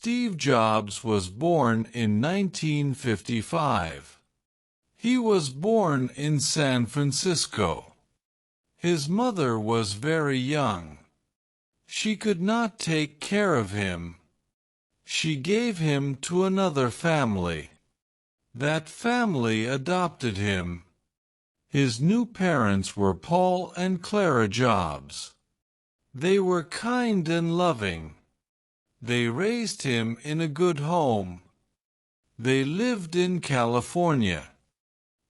Steve Jobs was born in 1955. He was born in San Francisco. His mother was very young. She could not take care of him. She gave him to another family. That family adopted him. His new parents were Paul and Clara Jobs. They were kind and loving. They raised him in a good home. They lived in California.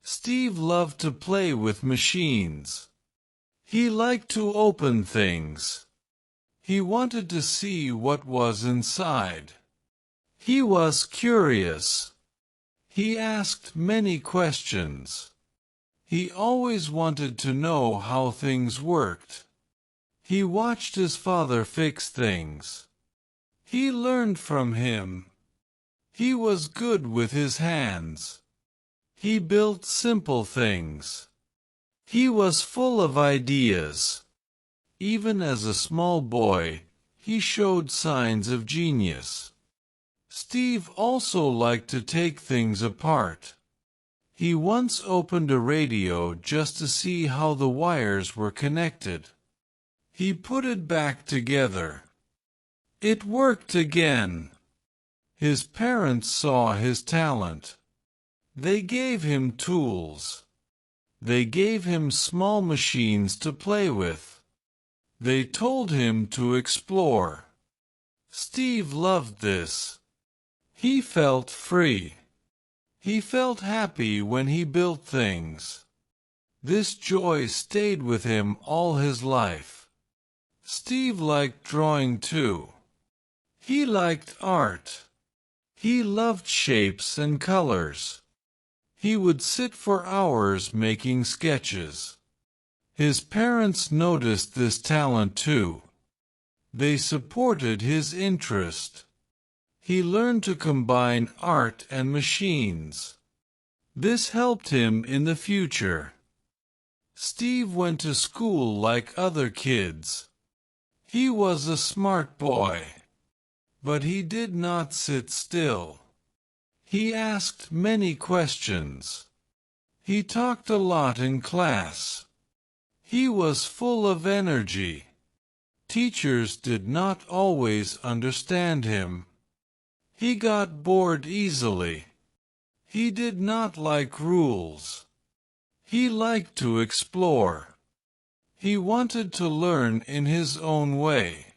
Steve loved to play with machines. He liked to open things. He wanted to see what was inside. He was curious. He asked many questions. He always wanted to know how things worked. He watched his father fix things. He learned from him. He was good with his hands. He built simple things. He was full of ideas. Even as a small boy, he showed signs of genius. Steve also liked to take things apart. He once opened a radio just to see how the wires were connected. He put it back together. It worked again. His parents saw his talent. They gave him tools. They gave him small machines to play with. They told him to explore. Steve loved this. He felt free. He felt happy when he built things. This joy stayed with him all his life. Steve liked drawing too. He liked art. He loved shapes and colors. He would sit for hours making sketches. His parents noticed this talent too. They supported his interest. He learned to combine art and machines. This helped him in the future. Steve went to school like other kids. He was a smart boy. But he did not sit still. He asked many questions. He talked a lot in class. He was full of energy. Teachers did not always understand him. He got bored easily. He did not like rules. He liked to explore. He wanted to learn in his own way.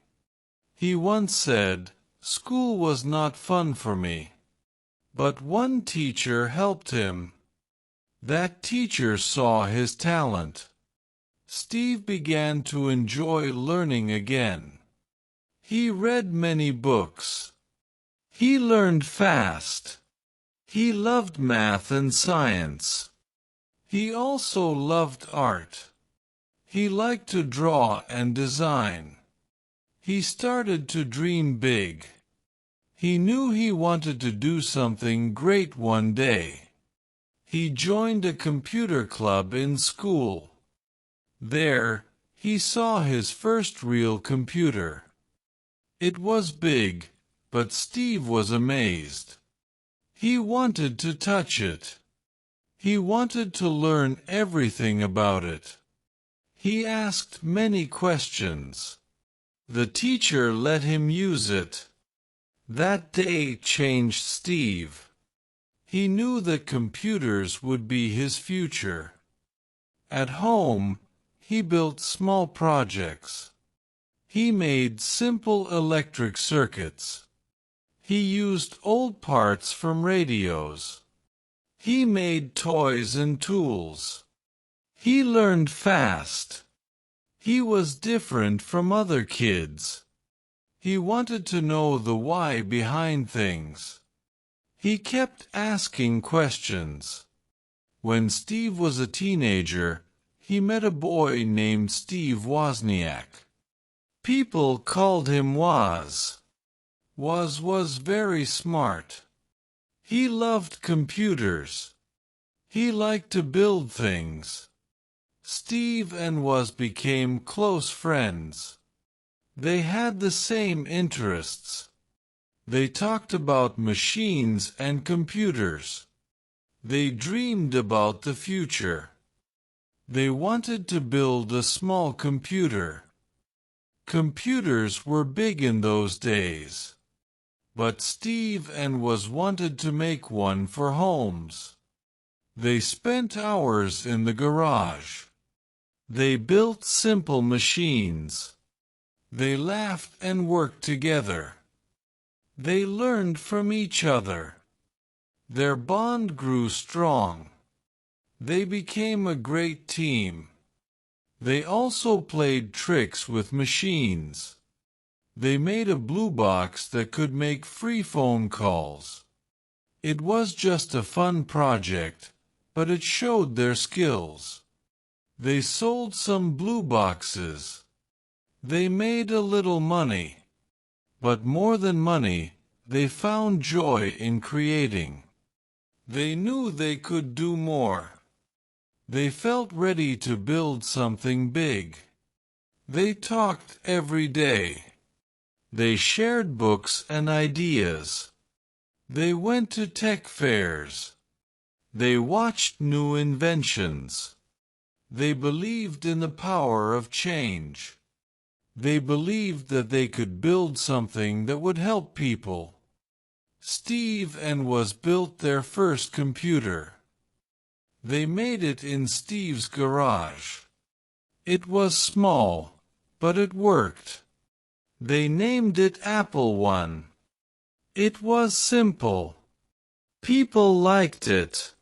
He once said, "School was not fun for me." But one teacher helped him. That teacher saw his talent. Steve began to enjoy learning again. He read many books. He learned fast. He loved math and science. He also loved art. He liked to draw and design. He started to dream big. He knew he wanted to do something great one day. He joined a computer club in school. There, he saw his first real computer. It was big, but Steve was amazed. He wanted to touch it. He wanted to learn everything about it. He asked many questions. The teacher let him use it. That day changed Steve. He knew that computers would be his future. At home, he built small projects. He made simple electric circuits. He used old parts from radios. He made toys and tools. He learned fast. He was different from other kids. He wanted to know the why behind things. He kept asking questions. When Steve was a teenager, he met a boy named Steve Wozniak. People called him Woz. Woz was very smart. He loved computers. He liked to build things. Steve and Woz became close friends. They had the same interests. They talked about machines and computers. They dreamed about the future. They wanted to build a small computer. Computers were big in those days. But Steve and was wanted to make one for homes. They spent hours in the garage. They built simple machines. They laughed and worked together. They learned from each other. Their bond grew strong. They became a great team. They also played tricks with machines. They made a blue box that could make free phone calls. It was just a fun project, but it showed their skills. They sold some blue boxes. They made a little money. But more than money, they found joy in creating. They knew they could do more. They felt ready to build something big. They talked every day. They shared books and ideas. They went to tech fairs. They watched new inventions. They believed in the power of change. They believed that they could build something that would help people. Steve and was built their first computer. They made it in Steve's garage. It was small, but it worked. They named it Apple One. It was simple. People liked it.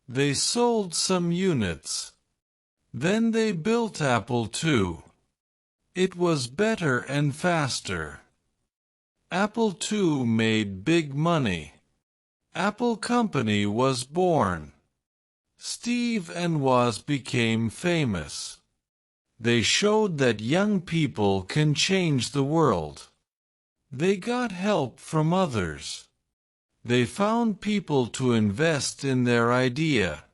They sold some units. Then they built Apple II. It was better and faster. Apple II made big money. Apple Company was born. Steve and Woz became famous. They showed that young people can change the world. They got help from others. They found people to invest in their idea.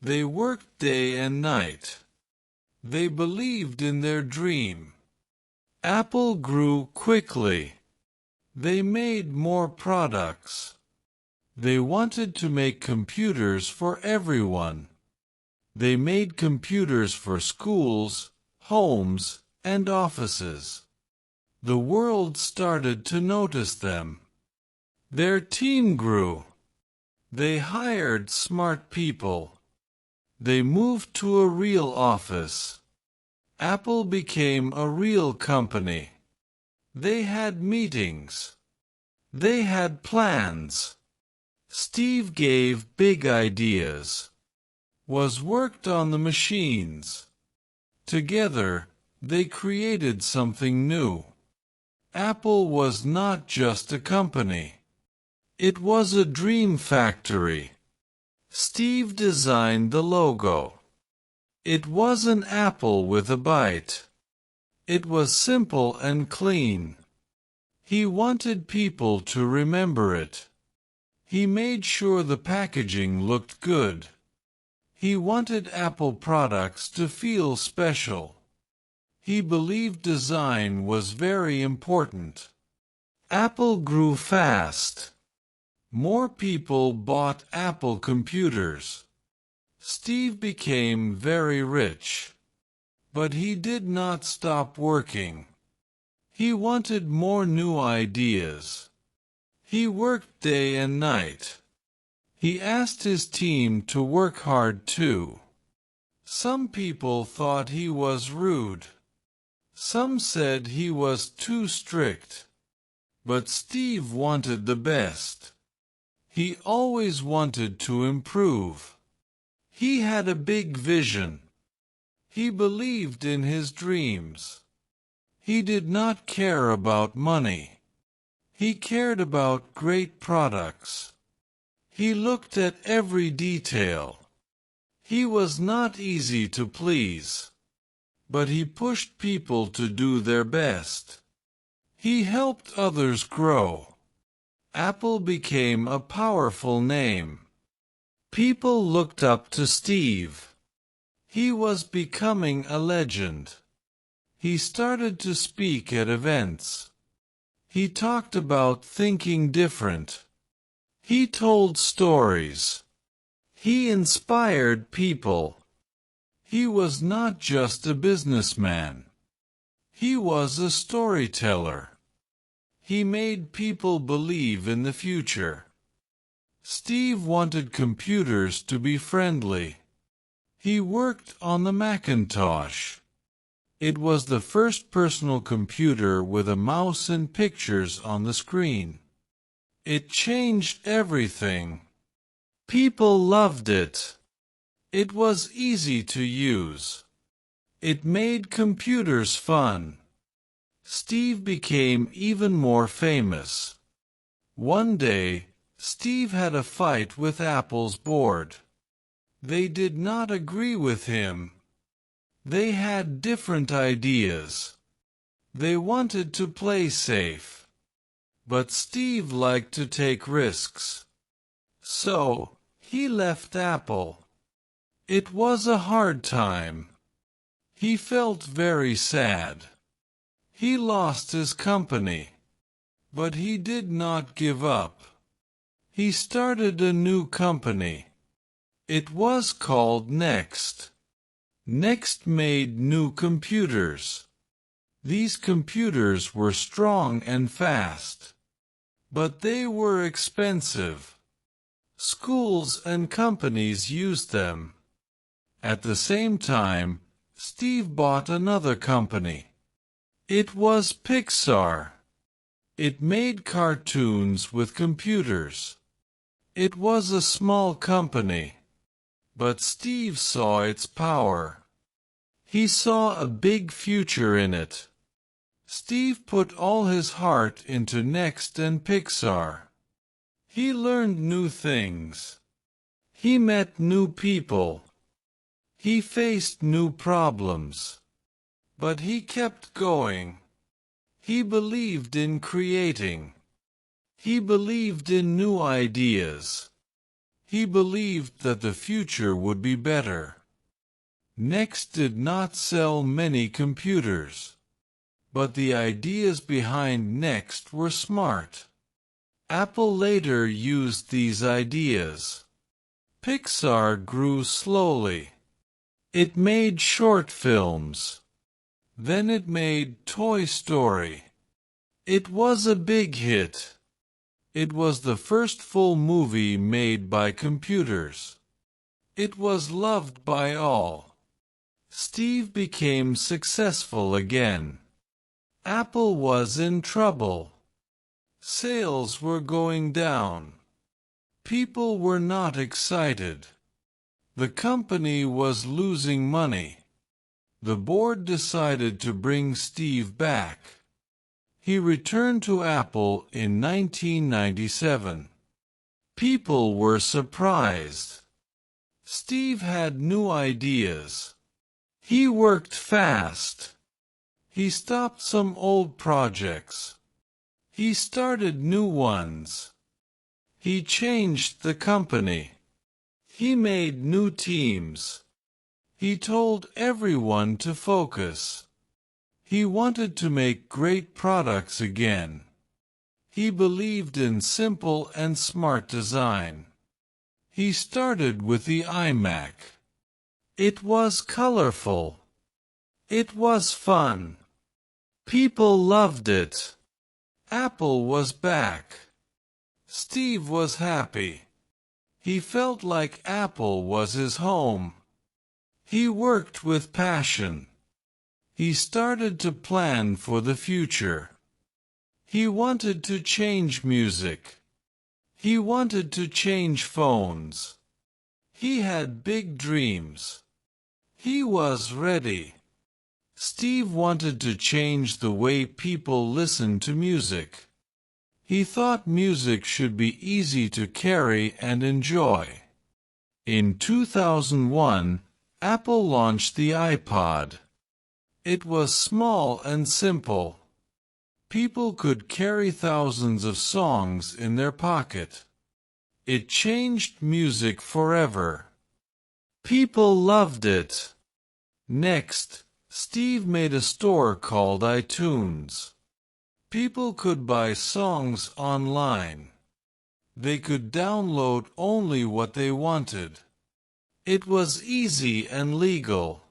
They worked day and night. They believed in their dream. Apple grew quickly. They made more products. They wanted to make computers for everyone. They made computers for schools, homes, and offices. The world started to notice them. Their team grew. They hired smart people. They moved to a real office. Apple became a real company. They had meetings. They had plans. Steve gave big ideas. Was worked on the machines. Together, they created something new. Apple was not just a company. It was a dream factory. Steve designed the logo. It was an apple with a bite. It was simple and clean. He wanted people to remember it. He made sure the packaging looked good. He wanted Apple products to feel special. He believed design was very important. Apple grew fast. More people bought Apple computers. Steve became very rich. But he did not stop working. He wanted more new ideas. He worked day and night. He asked his team to work hard too. Some people thought he was rude. Some said he was too strict. But Steve wanted the best. He always wanted to improve. He had a big vision. He believed in his dreams. He did not care about money. He cared about great products. He looked at every detail. He was not easy to please. But he pushed people to do their best. He helped others grow. Apple became a powerful name. People looked up to Steve. He was becoming a legend. He started to speak at events. He talked about thinking different. He told stories. He inspired people. He was not just a businessman. He was a storyteller. He made people believe in the future. Steve wanted computers to be friendly. He worked on the Macintosh. It was the first personal computer with a mouse and pictures on the screen. It changed everything. People loved it. It was easy to use. It made computers fun. Steve became even more famous. One day, Steve had a fight with Apple's board. They did not agree with him. They had different ideas. They wanted to play safe. But Steve liked to take risks. So, he left Apple. It was a hard time. He felt very sad. He lost his company. But he did not give up. He started a new company. It was called Next. Next made new computers. These computers were strong and fast. But they were expensive. Schools and companies used them. At the same time, Steve bought another company. It was Pixar. It made cartoons with computers. It was a small company, but Steve saw its power. He saw a big future in it. Steve put all his heart into Next and Pixar. He learned new things. He met new people. He faced new problems. But he kept going. He believed in creating. He believed in new ideas. He believed that the future would be better. Next did not sell many computers. But the ideas behind Next were smart. Apple later used these ideas. Pixar grew slowly. It made short films. Then it made Toy Story. It was a big hit. It was the first full movie made by computers. It was loved by all. Steve became successful again. Apple was in trouble. Sales were going down. People were not excited. The company was losing money. The board decided to bring Steve back. He returned to Apple in 1997. People were surprised. Steve had new ideas. He worked fast. He stopped some old projects. He started new ones. He changed the company. He made new teams. He told everyone to focus. He wanted to make great products again. He believed in simple and smart design. He started with the iMac. It was colorful. It was fun. People loved it. Apple was back. Steve was happy. He felt like Apple was his home. He worked with passion. He started to plan for the future. He wanted to change music. He wanted to change phones. He had big dreams. He was ready. Steve wanted to change the way people listen to music. He thought music should be easy to carry and enjoy. In 2001, Apple launched the iPod. It was small and simple. People could carry thousands of songs in their pocket. It changed music forever. People loved it. Next, Steve made a store called iTunes. People could buy songs online. They could download only what they wanted. It was easy and legal.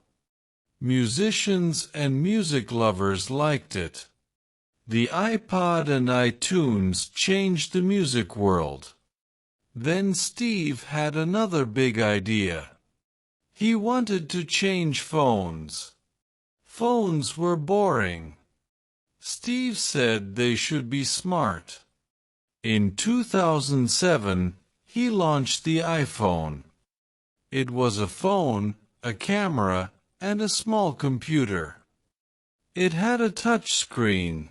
Musicians and music lovers liked it. The iPod and iTunes changed the music world. Then Steve had another big idea. He wanted to change phones. Phones were boring. Steve said they should be smart. In 2007, he launched the iPhone. It was a phone, a camera, and a small computer. It had a touch screen.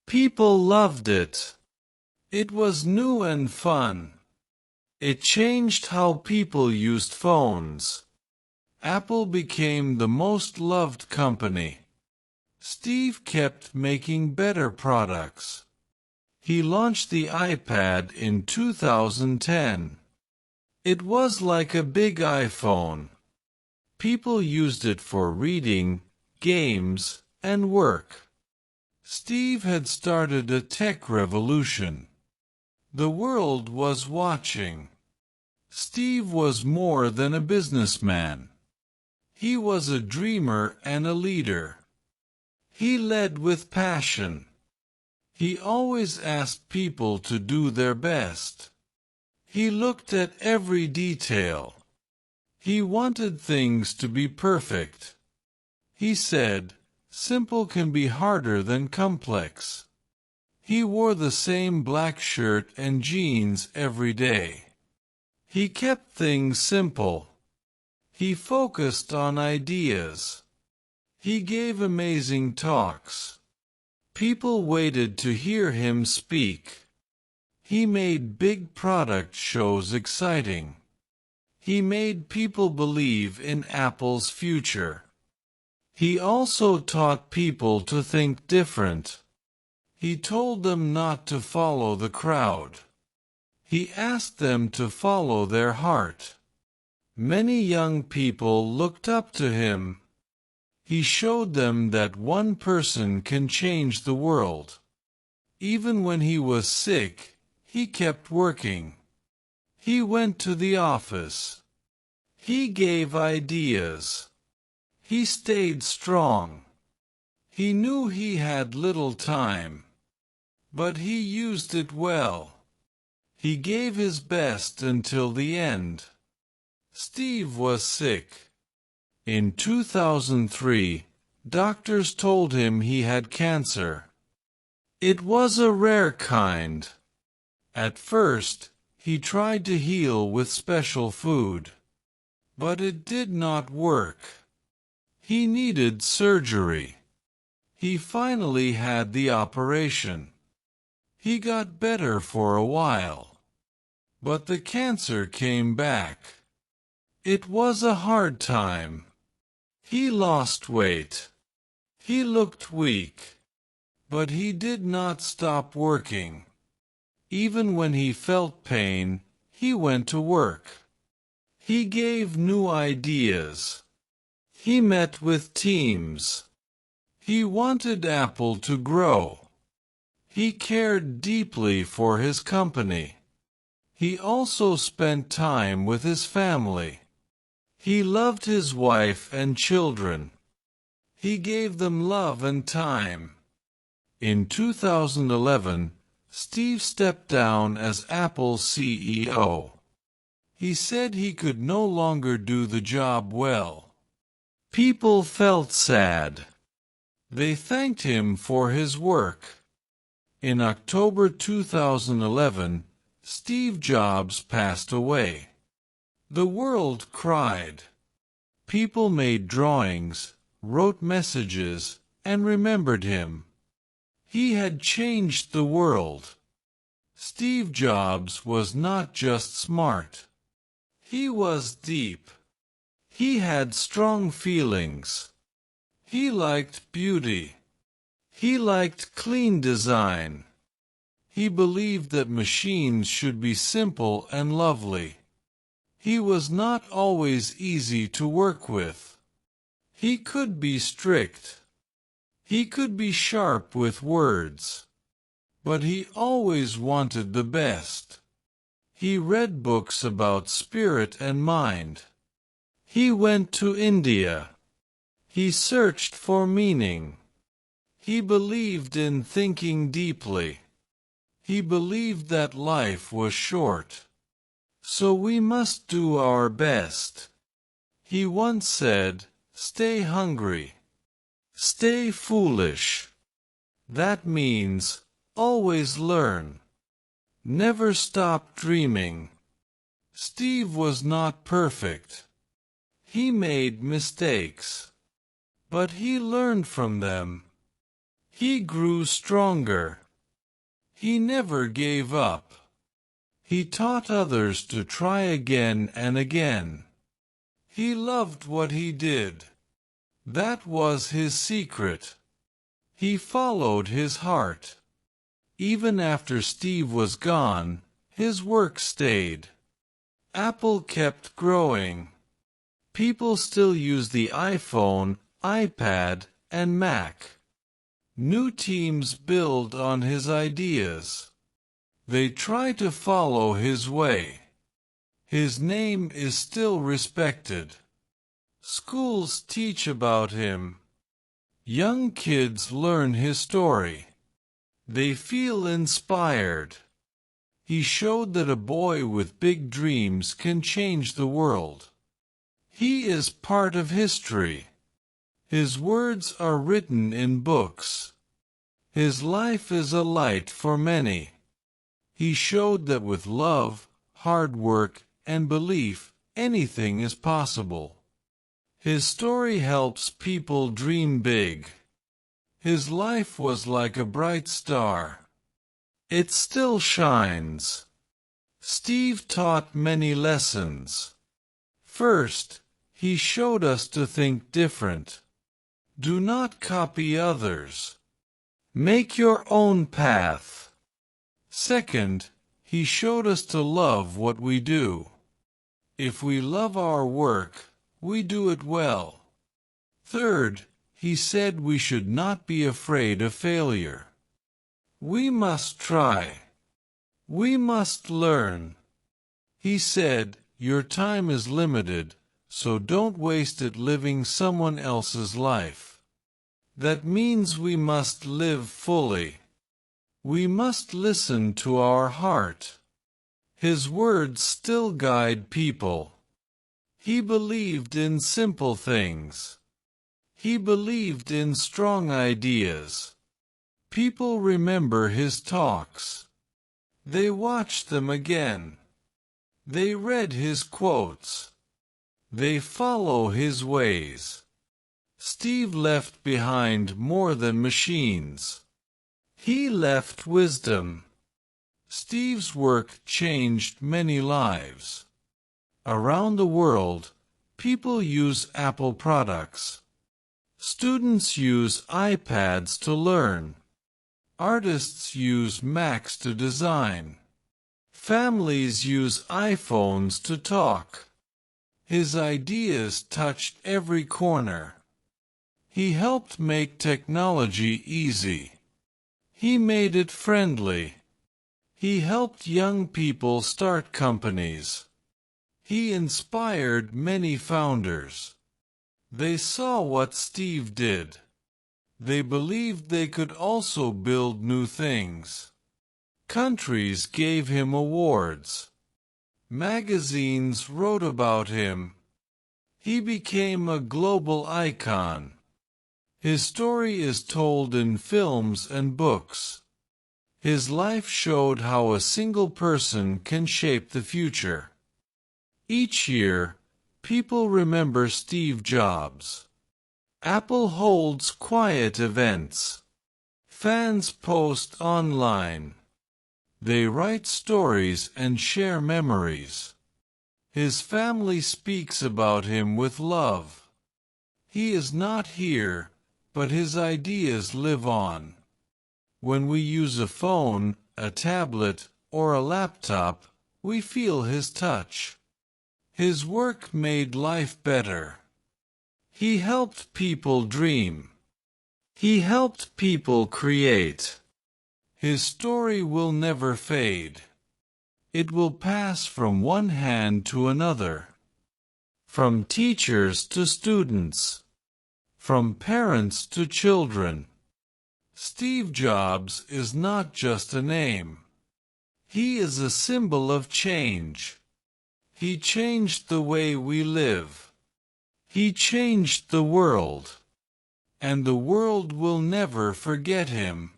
People loved it. It was new and fun. It changed how people used phones. Apple became the most loved company. Steve kept making better products. He launched the iPad in 2010. It was like a big iPhone. People used it for reading, games, and work. Steve had started a tech revolution. The world was watching. Steve was more than a businessman. He was a dreamer and a leader. He led with passion. He always asked people to do their best. He looked at every detail. He wanted things to be perfect. He said, "Simple can be harder than complex." He wore the same black shirt and jeans every day. He kept things simple. He focused on ideas. He gave amazing talks. People waited to hear him speak. He made big product shows exciting. He made people believe in Apple's future. He also taught people to think different. He told them not to follow the crowd. He asked them to follow their heart. Many young people looked up to him. He showed them that one person can change the world. Even when he was sick, he kept working. He went to the office. He gave ideas. He stayed strong. He knew he had little time, but he used it well. He gave his best until the end. Steve was sick. In 2003, doctors told him he had cancer. It was a rare kind. At first, he tried to heal with special food, but it did not work. He needed surgery. He finally had the operation. He got better for a while, but the cancer came back. It was a hard time. He lost weight. He looked weak, but he did not stop working. Even when he felt pain, he went to work. He gave new ideas. He met with teams. He wanted Apple to grow. He cared deeply for his company. He also spent time with his family. He loved his wife and children. He gave them love and time. In 2011, Steve stepped down as Apple's CEO. He said he could no longer do the job well. People felt sad. They thanked him for his work. In October 2011, Steve Jobs passed away. The world cried. People made drawings, wrote messages, and remembered him. He had changed the world. Steve Jobs was not just smart. He was deep. He had strong feelings. He liked beauty. He liked clean design. He believed that machines should be simple and lovely. He was not always easy to work with. He could be strict. He could be sharp with words, but he always wanted the best. He read books about spirit and mind. He went to India. He searched for meaning. He believed in thinking deeply. He believed that life was short, so we must do our best. He once said, "Stay hungry. Stay foolish." That means always learn. Never stop dreaming. Steve was not perfect. He made mistakes, but he learned from them. He grew stronger. He never gave up. He taught others to try again and again. He loved what he did. That was his secret. He followed his heart. Even after Steve was gone, his work stayed. Apple kept growing. People still use the iPhone, iPad, and Mac. New teams build on his ideas. They try to follow his way. His name is still respected. Schools teach about him. Young kids learn his story. They feel inspired. He showed that a boy with big dreams can change the world. He is part of history. His words are written in books. His life is a light for many. He showed that with love, hard work, and belief, anything is possible. His story helps people dream big. His life was like a bright star. It still shines. Steve taught many lessons. First, he showed us to think different. Do not copy others. Make your own path. Second, he showed us to love what we do. If we love our work, we do it well. Third, he said we should not be afraid of failure. We must try. We must learn. He said, your time is limited, so don't waste it living someone else's life. That means we must live fully. We must listen to our heart. His words still guide people. He believed in simple things. He believed in strong ideas. People remember his talks. They watch them again. They read his quotes. They follow his ways. Steve left behind more than machines. He left wisdom. Steve's work changed many lives. Around the world, people use Apple products. Students use iPads to learn. Artists use Macs to design. Families use iPhones to talk. His ideas touched every corner. He helped make technology easy. He made it friendly. He helped young people start companies. He inspired many founders. They saw what Steve did. They believed they could also build new things. Countries gave him awards. Magazines wrote about him. He became a global icon. His story is told in films and books. His life showed how a single person can shape the future. Each year, people remember Steve Jobs. Apple holds quiet events. Fans post online. They write stories and share memories. His family speaks about him with love. He is not here, but his ideas live on. When we use a phone, a tablet, or a laptop, we feel his touch. His work made life better. He helped people dream. He helped people create. His story will never fade. It will pass from one hand to another, from teachers to students, from parents to children. Steve Jobs is not just a name. He is a symbol of change. He changed the way we live. He changed the world. And the world will never forget him.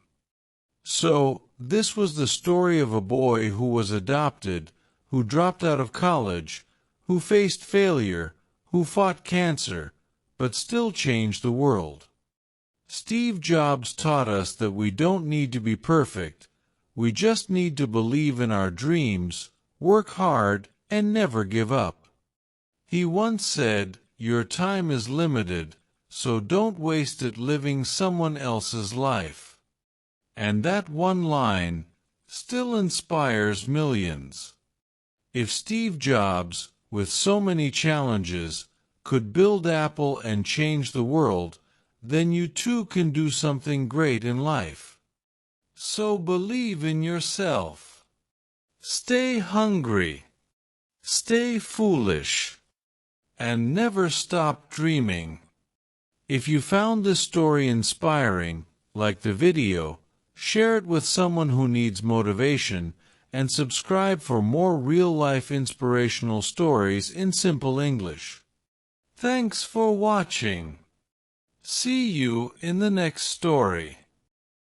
So, this was the story of a boy who was adopted, who dropped out of college, who faced failure, who fought cancer, but still changed the world. Steve Jobs taught us that we don't need to be perfect. We just need to believe in our dreams, work hard, and never give up. He once said, "Your time is limited, so don't waste it living someone else's life." And that one line still inspires millions. If Steve Jobs, with so many challenges, could build Apple and change the world, then you too can do something great in life. So believe in yourself. Stay hungry. Stay foolish. And never stop dreaming. If you found this story inspiring, like the video, share it with someone who needs motivation, and subscribe for more real-life inspirational stories in simple English. Thanks for watching. See you in the next story.